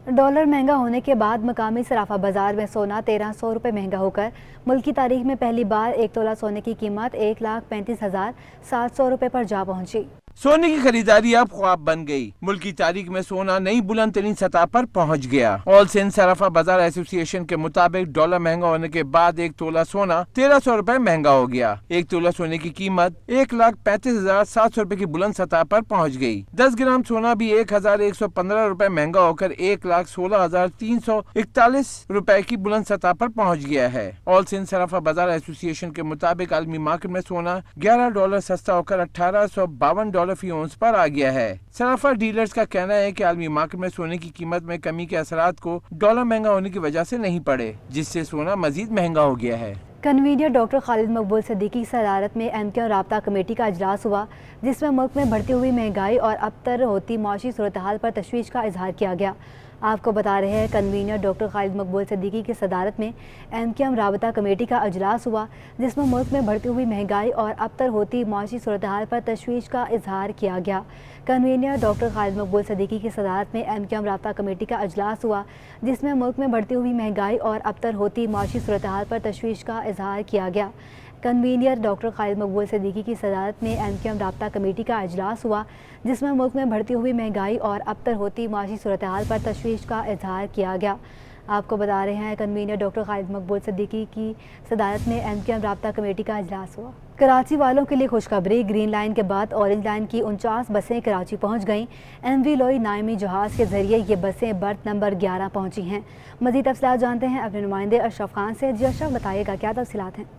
Dollar महंगा होने के बाद मकामी सराफा बाजार में सोना 1300 रुपये महंगा होकर मुल्क की तारीख में पहली बार 1 तोला सोने की कीमत 1,35,700 रुपये पर जा पहुंची। सोने की खरीदारी अब ख्वाब बन गई। मुल्क की तारीख में सोना नई बुलंद तरीन सतह पर पहुंच गया। ऑल सिंध सराफा बाजार एसोसिएशन के मुताबिक डॉलर महंगा होने के बाद 1 तोला सोना 1300 रुपए महंगा हो गया। 1 तोला सोने की कीमत 1,35,700 रुपए की बुलंद सतह पर पहुंच गई। 10 ग्राम सोना भी 1,115 रुपए महंगा होकर 1,16,341 रुपए की बुलंद सतह पर पहुंच गया है। ऑल सिंध सराफा बाजार एसोसिएशन के मुताबिक आलमी मार्केट में सोना $11 सस्ता होकर 1852 डॉलर फी औंस पर आ गया है। सराफा डीलर्स का कहना है कि आलमी मार्केट में सोने की कीमत में कमी के असरात को डॉलर महंगा होने की वजह से नहीं पड़े, जिससे सोना मजीद महंगा हो गया है। कन्वीनर डॉक्टर खालिद मकबूल सिद्दीकी की सदारत में एमके राब्ता कमेटी का इजलास हुआ, जिसमें मुल्क में बढ़ती हुई महंगाई और अबतर होती माशी सूरत हाल पर तशवीश का इजहार किया गया। आपको बता रहे हैं, कन्वीनर डॉक्टर खालिद मकबूल सिद्दीकी की सदारत में एमके राब्ता कमेटी का इजलास हुआ, जिसमें मुल्क में बढ़ती हुई महंगाई और अबतर होती माशी सूरत हाल पर तशवीश का इजहार किया गया। कन्वीनर डॉक्टर खालिद मकबूल सिद्दीकी की सदारत में एमके राब्ता कमेटी का इजलास हुआ, जिसमें मुल्क में बढ़ती हुई महंगाई और अबतर होती माशी सूरत हाल पर तशवीश का इजहार किया गया। कन्वीनर डॉक्टर खालिद मकबूल सिद्दीकी की सदारत में एमके राब्ता कमेटी का इजलास हुआ, जिसमें मुल्क में बढ़ती हुई महंगाई और अबतर होती माशी सूरत हाल पर तशवीश का इजहार किया गया। आपको बता रहे हैं, कन्वीनर डॉक्टर खालिद मकबूल सिद्दीकी की सदारत में एमके राब्ता कमेटी का इजलास हुआ। कराची वालों के लिए खुशखबरी, ग्रीन लाइन के बाद ऑरेंज लाइन की 49 बसें कराची पहुंच गईं। MV लोई नायमी जहाज़ के जरिए ये बसें बर्थ नंबर 11 पहुंची हैं। मज़ीद तफसीलात जानते हैं अपने नुमाइंदे अशरफ खान से। जी अशरफ, बताइएगा क्या तफसीलात हैं?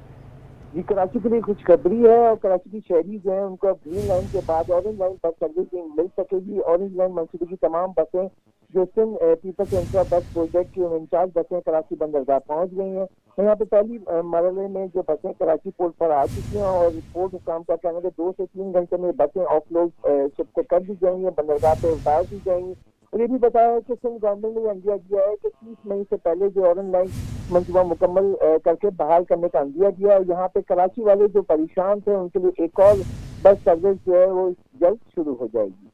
जी, कराची के लिए खुशखबरी है और कराची की शहरी जो है उनको अब ग्रीन लाइन के बाद ऑरेंज लाइन बस सर्विसिंग मिल सकेगी। ऑरेंज लाइन मनसूबे की तमाम बसें जो सिंध पीपल्स इंफ्रा बस प्रोजेक्ट की 49 बसें कराची बंदरगाह पहुंच गई हैं। यहाँ पे पहली मरहले में जो बसें कराची पोर्ट पर आ चुकी हैं और पोर्ट हुकाम का कहना है कि 2 से 3 घंटे में बसें ऑफलोड शिफ्ट कर दी जाएंगी, बंदरगाह पे उतार दी जाएंगी। और ये भी बताया है कि सिंध गवर्नमेंट ने अंदिया दिया है कि 30 मई से पहले जो ऑरेंज लाइन मंसूबा मुकम्मल करके बहाल करने का अंदिया दिया है। यहाँ पे कराची वाले जो परेशान थे उनके लिए एक और बस सर्विस जो है वो जल्द शुरू हो जाएगी।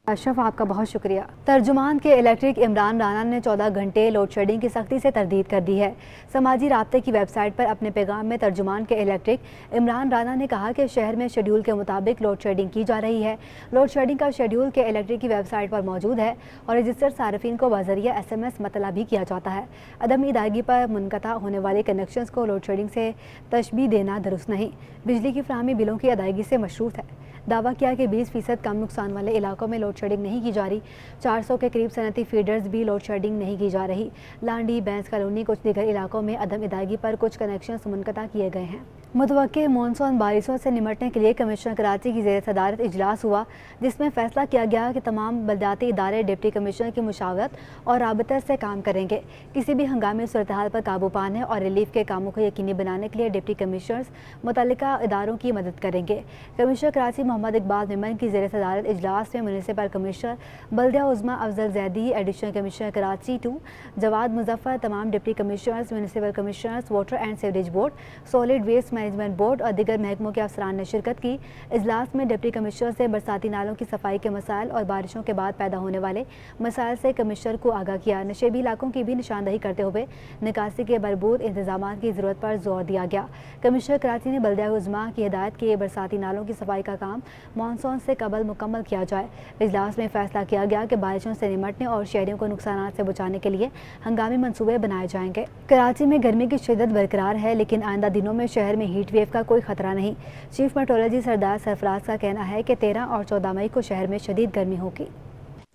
अशरफ, आपका बहुत शुक्रिया। तर्जुमान के इलेक्ट्रिक इमरान राना ने 14 घंटे लोड शेडिंग की सख्ती से तरदीद कर दी है। समाजी राब्ते की वेबसाइट पर अपने पैगाम में तर्जुमान के इलेक्ट्रिक इमरान राना ने कहा कि शहर में शेड्यूल के मुताबिक लोड शेडिंग की जा रही है। लोड शेडिंग का शेड्यूल के इलेक्ट्रिक की वेबसाइट पर मौजूद है और रजिस्टर्ड सार्फिन को बज़रिया SMS मतला भी किया जाता है। अदम अदायगी पर मुनक़ता होने वाले कनेक्शंस को लोड शेडिंग से तशबीह देना दुरुस्त नहीं। बिजली की फराहमी बिलों की अदायगी से मशरूत है। दावा किया कि 20% कम नुकसान वाले इलाकों में लोड शेडिंग नहीं की जा रही। 400 के करीब सनती फीडर्स भी लोड शेडिंग नहीं की जा रही। लांडी, बैंस कॉलोनी, कुछ दीगर इलाकों में अदम अदायगी पर कुछ कनेक्शन मुनक़ता किए गए हैं। मुतवक्के मानसून बारिशों से निमटने के लिए कमिश्नर कराची की ज़ेर सदारत इजलास हुआ, जिसमें फैसला किया गया कि तमाम बलदियाती इदारे डिप्टी कमिश्नर की मुशावरत और राबते से काम करेंगे। किसी भी हंगामी सूरत हाल पर काबू पाने और रिलीफ के कामों को यकीनी बनाने के लिए डिप्टी कमिश्नर्स मुतल्लिका इदारों की मदद करेंगे। कमिश्नर कराची मोहम्मद इकबाल मेमन की ज़ेर सदारत इजलास में म्यूनिसिपल कमिश्नर बल्दिया उज़्मा अफजल जैदी, एडिशनल कमिश्नर कराची 2 जवाद मुजफ्फर, तमाम deputy commissioners, municipal commissioners, water and sewerage board, solid waste management board और दीगर महकमों के अफसरान ने शिरकत की। इजलास में डिप्टी कमिश्नर से बरसाती नालों की सफाई के मसाइल और बारिशों के बाद पैदा होने वाले मसाइल से कमिश्नर को आगाह किया। नशेबी इलाकों की भी निशानदही करते हुए निकासी के बरबूद इंतजाम की ज़रूरत पर जोर दिया गया। कमिश्नर कराची ने बल्दिया उज़्मा की हिदायत की बरसाती नालों की सफाई का काम मानसून से कबल मुकम्मल किया जाए। इजलास में फैसला किया गया कि बारिशों से निमटने और शहरियों को नुकसान से बचाने के लिए हंगामी मंसूबे बनाए जाएंगे। कराची में गर्मी की शिद्दत बरकरार है, लेकिन आइंदा दिनों में शहर में हीट वेव का कोई खतरा नहीं। चीफ मेट्रोलॉजी सरदार सरफराज का कहना है कि 13 और 14 मई को शहर में शदीद गर्मी होगी।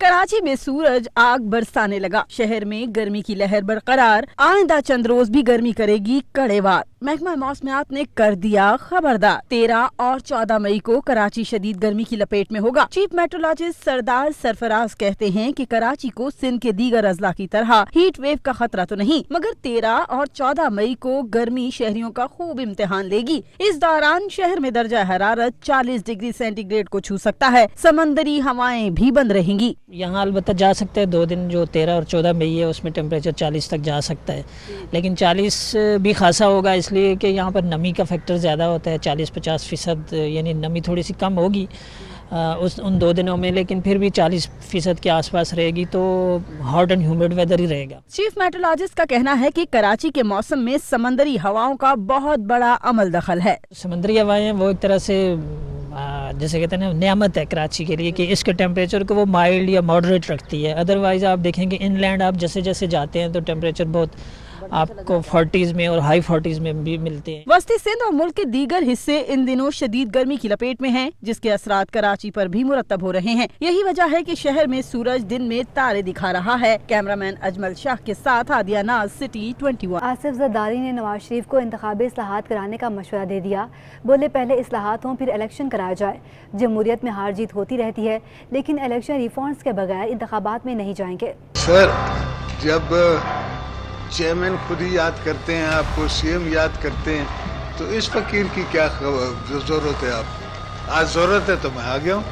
कराची में सूरज आग बरसाने लगा। शहर में गर्मी की लहर बरकरार। आइंदा चंद रोज भी गर्मी करेगी कड़ेवार। महकमा मौसमियात ने कर दिया खबरदार। 13 और 14 मई को कराची शदीद गर्मी की लपेट में होगा। चीफ मेट्रोलॉजिस्ट सरदार सरफराज कहते हैं कि कराची को सिंध के दीगर अजला की तरह हीट वेव का खतरा तो नहीं, मगर 13 और 14 मई को गर्मी शहरियों का खूब इम्तिहान लेगी। इस दौरान शहर में दर्जा हरारत 40 डिग्री सेंटीग्रेड को छू सकता है। समंदरी हवाएं भी बंद रहेंगी। यहाँ अलबत्ता जा सकते हैं 2 दिन, जो 13 और 14 मई है उसमें टेम्परेचर 40 तक जा सकता है, लेकिन 40 भी खासा होगा इसलिए कि यहाँ पर नमी का फैक्टर ज़्यादा होता है। 40-50% यानी नमी थोड़ी सी कम होगी। उन 2 दिनों में, लेकिन फिर भी 40% के आसपास रहेगी, तो हॉट एंड ह्यूमिड वेदर ही रहेगा। चीफ मेट्रोलॉजिस्ट का कहना है कि कराची के मौसम में समंदरी हवाओं का बहुत बड़ा अमल दखल है। समुद्री हवाएं वो एक तरह से जैसे कहते हैं ना, नेमत है कराची के लिए कि इसके टेम्परेचर को वो माइल्ड या मॉडरेट रखती है। अदरवाइज आप देखेंगे इनलैंड आप जैसे जैसे जाते हैं तो टेम्परेचर बहुत आपको 40s में और हाई 40s में भी मिलते हैं। वस्ती सिंध और मुल्क के दीगर हिस्से इन दिनों शदीद गर्मी की लपेट में हैं, जिसके असरात कराची पर भी मुरतब हो रहे हैं। यही वजह है कि शहर में सूरज दिन में तारे दिखा रहा है। कैमरामैन अजमल शाह के साथ आदिया नाज, सिटी 21। आसिफ जरदारी ने नवाज शरीफ को इंतखाबी इस्लाहात कराने का मशवरा दे दिया। बोले पहले इस्लाहात हों फिर इलेक्शन कराया जाए। जमहूरियत में हार जीत होती रहती है, लेकिन इलेक्शन रिफॉर्म्स के बगैर इंतखाबात में नहीं जाएंगे। सर, जब चेयरमैन खुद ही याद करते हैं आपको, सीएम याद करते हैं, तो इस फकीर की क्या जरूरत है? आप आज जरूरत है तो मैं आ गया हूँ।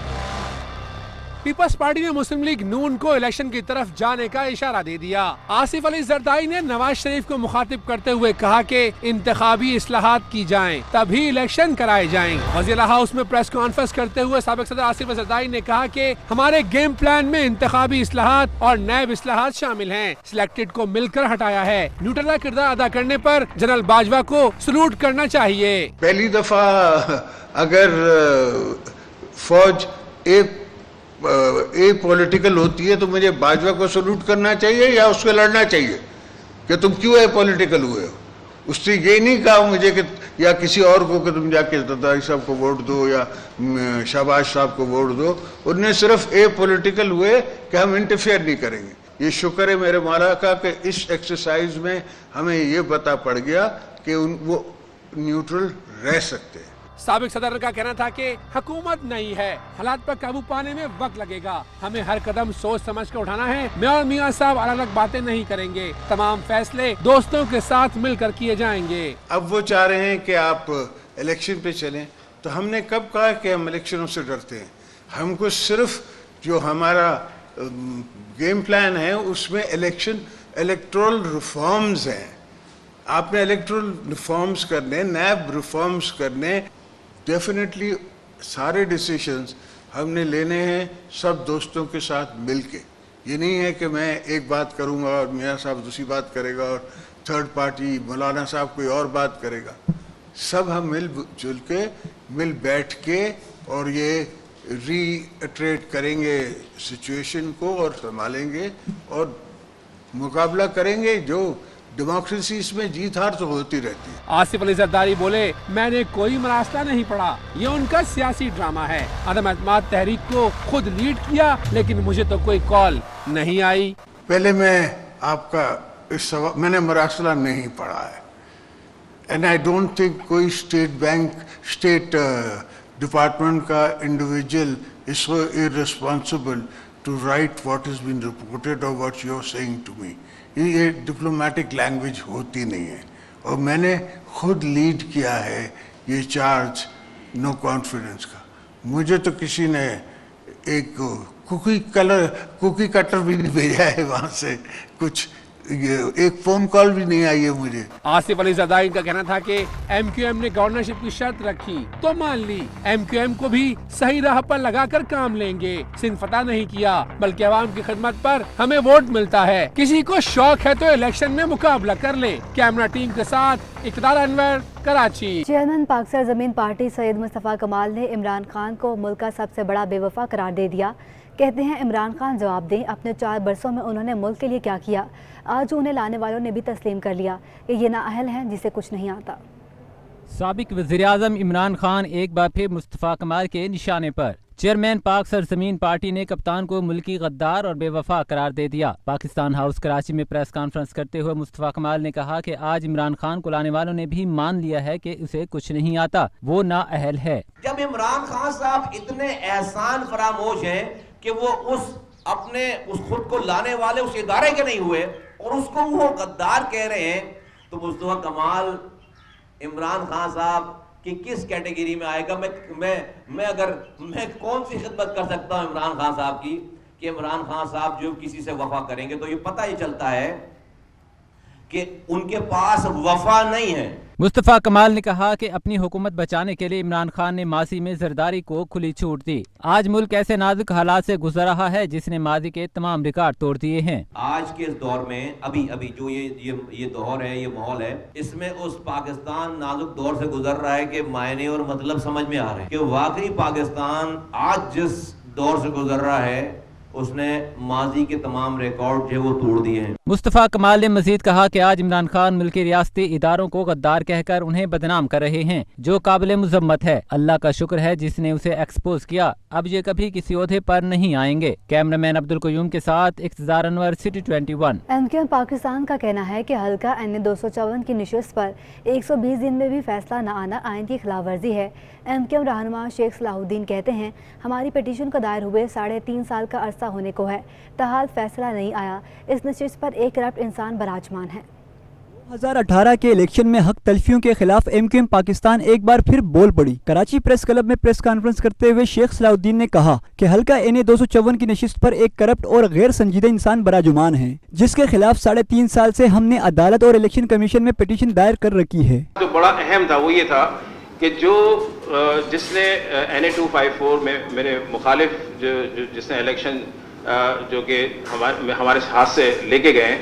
पीपल्स पार्टी ने मुस्लिम लीग नून को इलेक्शन की तरफ जाने का इशारा दे दिया। आसिफ अली जरदारी ने नवाज शरीफ को मुखातिब करते हुए कहा कि इंतखाबी इस्लाहात की जाएं, तभी इलेक्शन कराए जाएं। वज़ीर हाउस में प्रेस कॉन्फ्रेंस करते हुए साबिक सदर आसिफ अली जरदारी ने कहा कि हमारे गेम प्लान में इंतखाबी इस्लाहात और नैब इस्लाहात शामिल हैं। सिलेक्टेड को मिलकर हटाया है। न्यूट्रल किरदार अदा करने पर जनरल बाजवा को सलूट करना चाहिए। पहली दफा अगर फौज पॉलिटिकल होती है तो मुझे बाजवा को सलूट करना चाहिए या उसको लड़ना चाहिए कि तुम क्यों पॉलिटिकल हुए हो? उससे ये नहीं कहा मुझे कि या किसी और को कि तुम जाके जरदारी साहब को वोट दो या शहबाज साहब को वोट दो। उनने सिर्फ पॉलिटिकल हुए कि हम इंटरफेयर नहीं करेंगे। ये शुक्र है मेरे मौला का कि इस एक्सरसाइज में हमें ये पता पड़ गया कि वो न्यूट्रल रह सकते हैं। साबिक सदर का कहना था कि हुकूमत नहीं है, हालात पर काबू पाने में वक्त लगेगा। हमें हर कदम सोच समझ कर उठाना है। मैं और मियां साहब अलग अलग बातें नहीं करेंगे। तमाम फैसले दोस्तों के साथ मिलकर किए जाएंगे। अब वो चाह रहे हैं कि आप इलेक्शन पे चलें, तो हमने कब कहा कि हम इलेक्शनों से डरते हैं? हमको सिर्फ जो हमारा गेम प्लान है उसमें इलेक्टोरल रिफॉर्म्स हैं। आपने इलेक्टोरल रिफॉर्म्स करने, नैब रिफॉर्म्स करने, डेफिनेटली सारे डिसीजंस हमने लेने हैं सब दोस्तों के साथ मिलके। ये नहीं है कि मैं एक बात करूंगा और मियां साहब दूसरी बात करेगा और थर्ड पार्टी मौलाना साहब कोई और बात करेगा। सब हम मिलजुल के मिल बैठ के और ये रीइटरेट करेंगे सिचुएशन को और संभालेंगे और मुकाबला करेंगे। जो डेमोक्रेसी में जीत हार तो होती रहती है। आसिफ अली जरदारी बोले, मैंने कोई मरासला नहीं पढ़ा, ये उनका सियासी ड्रामा है। अदम एतमाद तहरीक को खुद लीड किया, लेकिन मुझे तो कोई कॉल नहीं आई। पहले मैं आपका इस सवाल, मैंने मरासला नहीं पढ़ा है एंड आई डोंट थिंक कोई स्टेट डिपार्टमेंट का individual is so irresponsible to write what is been reported और what you are saying to me. ये डिप्लोमेटिक लैंग्वेज होती नहीं है और मैंने खुद लीड किया है ये चार्ज नो कॉन्फिडेंस का। मुझे तो किसी ने एक कुकी कटर भी नहीं भेजा है वहाँ से, कुछ एक फोन कॉल भी नहीं आई है मुझे। आसिफ अली जरदारी का कहना था कि एमक्यूएम ने गवर्नरशिप की शर्त रखी तो मान ली। एमक्यूएम को भी सही राह पर लगाकर काम लेंगे। सिंध फतह नहीं किया, बल्कि आवाम की खिदमत पर हमें वोट मिलता है। किसी को शौक है तो इलेक्शन में मुकाबला कर ले। कैमरा टीम के साथ इक़्तिदार अनवर, कराची। चेयरमैन पाक सरजमीन पार्टी सैयद मुस्तफ़ा कमाल ने इमरान खान को मुल्क का सबसे बड़ा बेवफा करार दे दिया। कहते हैं इमरान खान जवाब दें, अपने 4 बरसों में उन्होंने मुल्क के लिए क्या किया। आज उन्हें लाने वालों ने भी तस्लीम कर लिया कि ये नाअहल हैं जिसे कुछ नहीं आता। साबिक वज़ीर-ए-आज़म इमरान खान एक बार फिर मुस्तफ़ा कमाल के निशाने पर। चेयरमैन पाक सरजमीन पार्टी ने कप्तान को मुल्की गद्दार और बेवफा करार दे दिया। पाकिस्तान हाउस कराची में प्रेस कॉन्फ्रेंस करते हुए मुस्तफ़ा कमाल ने कहा कि आज इमरान खान को लाने वालों ने भी मान लिया है कि उसे कुछ नहीं आता, वो नाअहल है। जब इमरान खान साहब इतने एहसान फरामोश हैं कि वो उस खुद को लाने वाले उस इदारे के नहीं हुए और उसको वो गद्दार कह रहे हैं, तो मुस्तफा कमाल इमरान खान साहब कि किस कैटेगरी में आएगा। मैं कौन सी खिदमत कर सकता हूं इमरान खान साहब की कि इमरान खान साहब जो किसी से वफा करेंगे तो ये पता ही चलता है कि उनके पास वफा नहीं है। मुस्तफ़ा कमाल ने कहा कि अपनी हुकूमत बचाने के लिए इमरान खान ने माजी में जरदारी को खुली छूट दी। आज मुल्क ऐसे नाजुक हालात से गुजर रहा है जिसने माजी के तमाम रिकॉर्ड तोड़ दिए हैं। आज के इस दौर में अभी जो ये दौर है, ये माहौल है, इसमें उस पाकिस्तान नाजुक दौर से गुजर रहा है कि मायने और मतलब समझ में आ रहे हैं कि वाकई पाकिस्तान आज जिस दौर से गुजर रहा है उसने माजी के तमाम रिकॉर्ड जो वो तोड़ दिए हैं। मुस्तफ़ा कमाल ने मजीद कहा कि आज इमरान खान मुल्की रियासती इदारों को गद्दार कहकर उन्हें बदनाम कर रहे हैं, जो काबिल मुज़म्मत है। अल्लाह का शुक्र है जिसने उसे एक्सपोज किया। अब ये कभी किसी ओहदे पर नहीं आएंगे। कैमरामैन अब्दुल कयूम के साथ इख्तिसार अनवर, सिटी 21। एमक्यूएम पाकिस्तान का कहना है कि हल्का NA 254 की निशिस्त पर 120 दिन में भी फैसला न आना आइन की खिलाफ वर्जी है। एमक्यूएम रहनुमा शेख सलाहुद्दीन कहते हैं, हमारी पिटीशन का दायर हुए 3.5 साल का अरसा होने को है, ताहाल फैसला नहीं आया। इस नशिस्त पर एक करप्ट इंसान बराजमान है। 2018 के इलेक्शन में हक तलफियों के खिलाफ एमक्यूएम पाकिस्तान एक बार फिर बोल पड़ी। कराची प्रेस क्लब में प्रेस कॉन्फ्रेंस करते हुए शेख सलाहुद्दीन ने कहा कि हल्का NA 254 की नशिस्त पर एक करप्ट और गैर संजीदा इंसान बराजुमान है, जिसके खिलाफ 3.5 साल से हमने अदालत और इलेक्शन कमीशन में पिटीशन दायर कर रखी है। जो बड़ा अहम था वो ये था कि जिसने NA 254 में मेरे मुखालिफ जिसने इलेक्शन जो कि हमारे हाथ से लेके गए,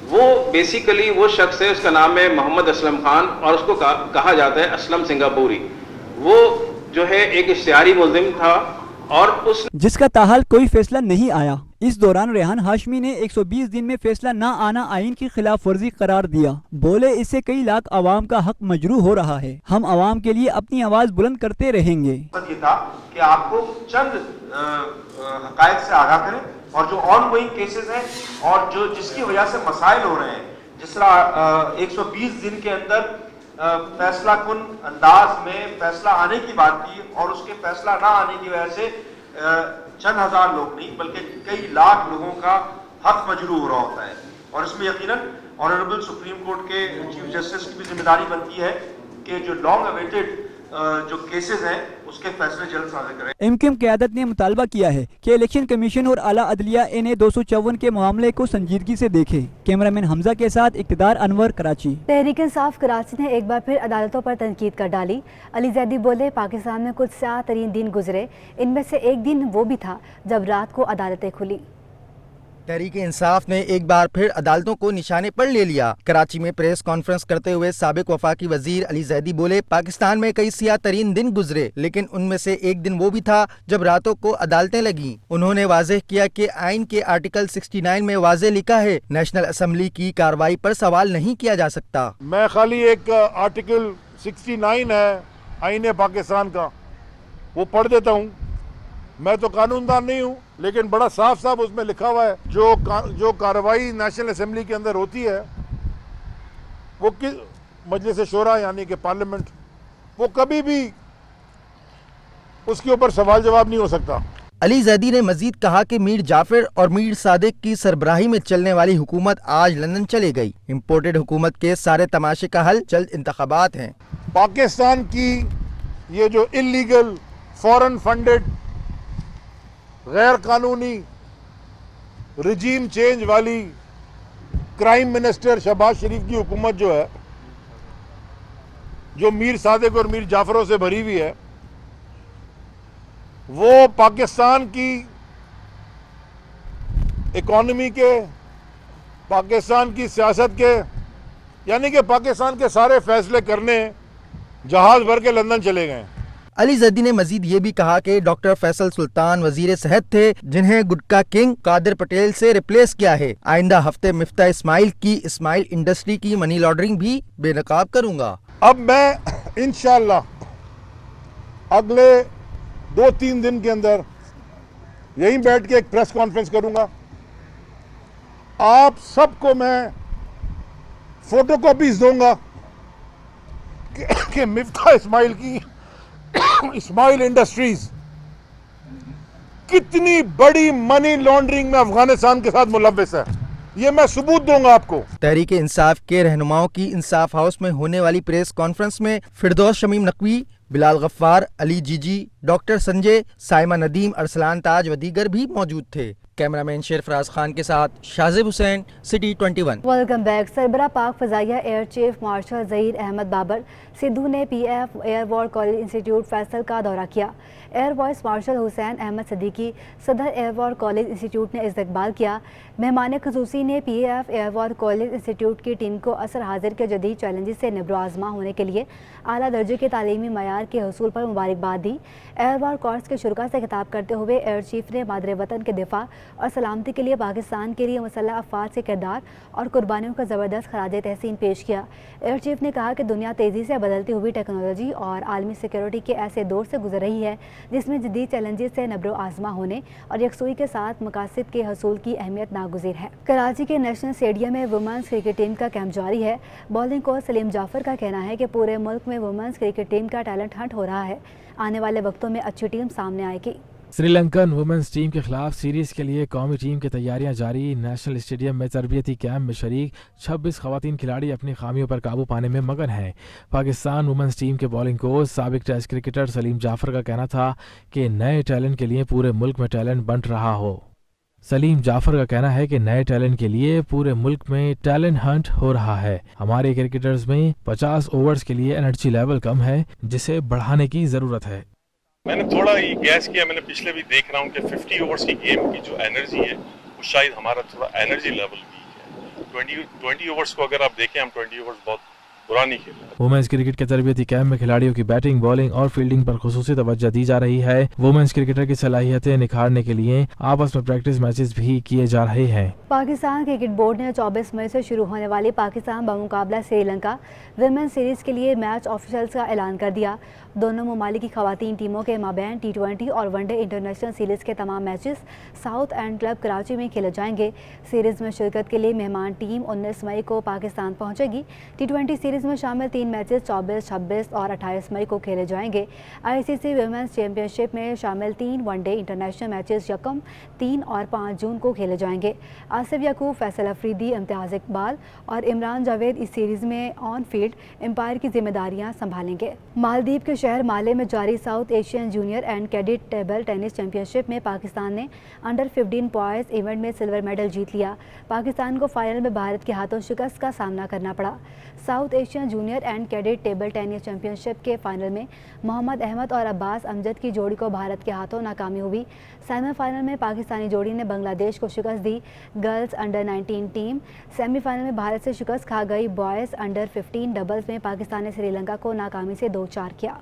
वो बेसिकली वो शख्स है, उसका नाम है मोहम्मद असलम खान और उसको कहा जाता है असलम सिंगापुरी। वो जो है एक इश्तिहारी मुल्जिम था और उस जिसका ताहाल कोई फैसला नहीं आया। इस दौरान रेहान हाशमी ने 120 दिन में फैसला न आना आइन की खिलाफ वर्जी करार दिया। बोले, इससे कई लाख अवाम का हक मजरू हो रहा है। हम अवाम के लिए अपनी आवाज बुलंद करते रहेंगे। ये था कि आपको चंद हकायक से आगाह करें और जो ऑन गोइंग केसेस हैं और जो जिसकी वजह से मसाइल हो रहे हैं, जिस तरह 120 दिन के अंदर फैसला कुन अंदाज में फैसला आने की बात की और उसके फैसला ना आने की वजह से चंद हजार लोग नहीं बल्कि कई लाख लोगों का हक मजरू हो रहा होता है। और इसमें यकीनन ऑनरेबल सुप्रीम कोर्ट के चीफ जस्टिस की भी जिम्मेदारी बनती है कि जो लॉन्ग अवेटेड जो केसेस हैं उसके फैसले जल्द सादर करें। एमक्यूएम क़यादत ने मुतालबा किया है कि इलेक्शन कमीशन और आला अदलिया NA 254 के मामले को संजीदगी से देखे। कैमरामैन हमजा के साथ इख्तिसार अनवर, कराची। तहरीक इंसाफ कराची ने एक बार फिर अदालतों पर तनकीद कर डाली। अली जैदी बोले, पाकिस्तान में कुछ स्याह तरीन दिन गुजरे, इनमें से एक दिन वो भी था जब रात को अदालतें खुली। तहरीक इंसाफ ने एक बार फिर अदालतों को निशाने पर ले लिया। कराची में प्रेस कॉन्फ्रेंस करते हुए साबिक वफाकी वजीर अली जैदी बोले, पाकिस्तान में कई सियाह तरीन दिन गुजरे, लेकिन उनमें से एक दिन वो भी था जब रातों को अदालतें लगीं। उन्होंने वाज़ेह किया कि आइन के आर्टिकल 69 में वाज़ेह लिखा है, नेशनल असम्बली की कार्रवाई पर सवाल नहीं किया जा सकता। मैं खाली एक आर्टिकल 69 है आइन पाकिस्तान का, वो पढ़ देता हूँ। मैं तो कानूनदान नहीं हूँ, लेकिन बड़ा साफ साफ उसमें लिखा हुआ है जो कार्रवाई नेशनल असेंबली के अंदर होती है वो किस मजलिस शोरा यानी कि पार्लियामेंट, वो कभी भी उसके ऊपर सवाल जवाब नहीं हो सकता। अली जैदी ने मजीद कहा कि मीर जाफर और मीर सादिक की सरबराही में चलने वाली हुकूमत आज लंदन चले गई। इम्पोर्टेड हुकूमत के सारे तमाशे का हल जल्द इंतखाबात हैं। पाकिस्तान की ये जो इलीगल फॉरेन फंडेड गैर कानूनी रिजीम चेंज वाली क्राइम मिनिस्टर शहबाज शरीफ की हुकूमत जो है, जो मीर सादिक और मीर जाफरों से भरी हुई है, वो पाकिस्तान की इकॉनमी के, पाकिस्तान की सियासत के, यानी कि पाकिस्तान के सारे फैसले करने जहाज भर के लंदन चले गए। अली जैदी ने मजीद ये भी कहा कि डॉक्टर फैसल सुल्तान वजीर सेहत थे, जिन्हें गुटका किंग कादिर पटेल से रिप्लेस किया है। आइंदा हफ्ते मिफ्ता इस्माइल की इस्माइल इंडस्ट्री की मनी लॉन्ड्रिंग भी बेनकाब करूंगा। अब मैं इंशाअल्लाह अगले 2-3 दिन के अंदर यहीं बैठ के एक प्रेस कॉन्फ्रेंस करूंगा। आप सबको मैं फोटोकॉपीज दूंगा कि मिफ्ता इस्माइल की इस्माइल इंडस्ट्रीज कितनी बड़ी मनी लॉन्ड्रिंग में अफगानिस्तान के साथ मुलव्विस है, ये मैं सबूत दूंगा आपको। तहरीक इंसाफ के रहनुमाओं की इंसाफ हाउस में होने वाली प्रेस कॉन्फ्रेंस में फिरदौस शमीम नकवी, बिलाल गफ्फार, अली जीजी, डॉक्टर संजय, साइमा नदीम, अरसलान ताज व दीगर भी मौजूद थे। कैमरामैन शेरफराज खान के साथ Shazib Hussain, city 21। Welcome back. सरबरा पाक फजाइया air chief marshal Zaheer Ahmed Babar Sidhu ने PF air war college institute Faisal का दौरा किया। Air vice marshal Hussain Ahmed Siddiqui सदर एयर वॉर कॉलेज इंस्टीट्यूट ने इस्तकबाल किया। मेहमान खसूसी ने PF air war college institute की टीम को असर हाजिर के जदीद चैलेंजेस से निब्रो आज़मा होने के लिए आला दर्जे के तालीमी मयार के हसूल पर मुबारकबाद दी। एयर वॉर कोर्स के शुरा से खिताब करते हुए एयर चीफ ने मादरे वतन के दिफा और सलामती के लिए पाकिस्तान के लिए मुसल्लह अफवाज के किरदार और कुर्बानियों का ज़बरदस्त खराज तहसीन पेश किया। एयर चीफ ने कहा कि दुनिया तेज़ी से बदलती हुई टेक्नोलॉजी और आलमी सिक्योरिटी के ऐसे दौर से गुजर रही है जिसमें जदीद चैलेंजेस से नब्रो आज़मा होने और यकसुई के साथ मकासद के हसूल की अहमियत नागुज़ीर है। कराची के नेशनल स्टेडियम में वुमेंस क्रिकेट टीम का कैंप जारी है। बॉलिंग कोच सलीम जाफर का कहना है कि पूरे मुल्क में वुमेंस क्रिकेट टीम का टैलेंट हंट हो रहा है। आने वाले वक्तों में अच्छी टीम सामने आएगी। श्रीलंकन वुमेन्स टीम के खिलाफ सीरीज के लिए कौमी टीम की तैयारियां जारी। नेशनल स्टेडियम में तरबियती कैंप में शरीक 26 खवातीन खिलाड़ी अपनी खामियों पर काबू पाने में मगन हैं। पाकिस्तान वुमेन्स टीम के बॉलिंग कोच साबिक टेस्ट क्रिकेटर सलीम जाफर का कहना था कि नए टैलेंट के लिए पूरे मुल्क में टैलेंट बंट रहा हो। सलीम जाफर का कहना है कि नए टैलेंट के लिए पूरे मुल्क में टैलेंट हंट हो रहा है। हमारे क्रिकेटर्स में 50 ओवर्स के लिए एनर्जी लेवल कम है, जिसे बढ़ाने की जरूरत है। मैंने थोड़ा ये गैस किया, मैंने पिछले भी देख रहा हूँ कि 50 ओवर्स की गेम की जो एनर्जी है वो शायद हमारा थोड़ा एनर्जी लेवल वीक है। 20 ओवर्स को अगर आप देखें, हम 20 ओवर्स बहुत बुरा नहीं खेल रहे। वुमेन्स क्रिकेट के तरबियती कैंप में खिलाड़ियों की बैटिंग, बॉलिंग और फील्डिंग पर खुसूसी तवज्जो दी जा रही है। वुमेन्स क्रिकेटर की सलाहियतें निखारने के लिए आपस में प्रैक्टिस मैचेस भी किए जा रहे हैं। पाकिस्तान क्रिकेट बोर्ड ने 24 मई से शुरू होने वाली पाकिस्तान बमुकाबला श्रीलंका विमेंस सीरीज के लिए मैच ऑफिशियल्स का ऐलान कर दिया। दोनों ममालिक की खवातीन टीमों के माबैन T20 और वनडे इंटरनेशनल सीरीज के तमाम matches south and club Karachi में खेले जाएंगे। सीरीज में शिरकत के लिए मेहमान टीम 19 मई को पाकिस्तान पहुंचेगी। T20 सीरीज में शामिल 3 मैचेस 24, 26 और 28 मई को खेले जाएंगे। ICC विमेंस चैंपियनशिप में शामिल 3 वनडे इंटरनेशनल मैचेस 1, 3 और 5 जून को खेले जाएंगे। आसिफ याकूब, फैसल अफरीदी, इम्तियाज़ इकबाल और इमरान जावेद इस सीरीज में ऑन फील्ड एम्पायर की जिम्मेदारियां संभालेंगे। मालदीव के शहर माले में जारी south Asian junior and cadet table tennis championship में पाकिस्तान ने अंडर 15 बॉयज़ इवेंट में सिल्वर मेडल जीत लिया। पाकिस्तान को फाइनल में भारत के हाथों शिकस्त का सामना करना पड़ा। South Asian junior and cadet table tennis championship के फाइनल में मोहम्मद अहमद और अब्बास अमजद की जोड़ी को भारत के हाथों नाकामी हुई। सेमीफाइनल में पाकिस्तानी जोड़ी ने बांग्लादेश को शिकस्त दी। गर्ल्स अंडर 19 टीम सेमीफाइनल में भारत से शिकस्त खा गई। बॉयज़ अंडर 15 डबल्स में पाकिस्तान ने श्रीलंका को नाकामी से 2-4 किया।